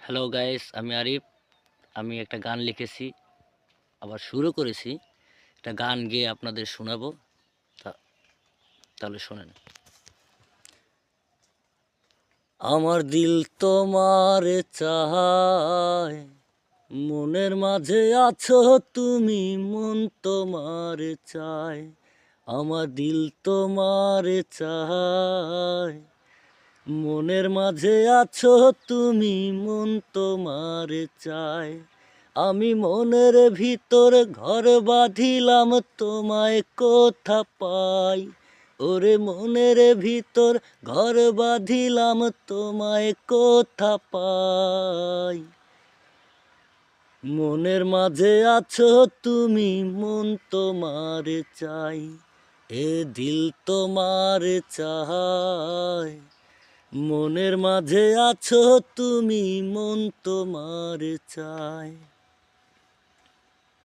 Hello guys, আমি আরিফ। আমি একটা গান লিখেছি, আবার শুরু করেছি। একটা গান গেয়ে আপনাদের শোনাবো। তা- তাহলে শোনেন। আমার দিল তোমার চায়, মনের মাঝে আছো তুমি, মন তোমার চায়। আমার দিল তোমার চায়, মনের মাঝে আছো তুমি, মন তোমার চায়। আমি মনের ভিতর ঘর বাঁধিলাম, তোমায় কোথা পাই। ওরে মনের ভিতর ঘর বাঁধিলাম, তোমায় কোথা পাই। মনের মাঝে আছো তুমি, মন তোমার চাই। এ দিল তোমার চাই, মনের মাঝে আছো তুমি, মন তোমার চাই।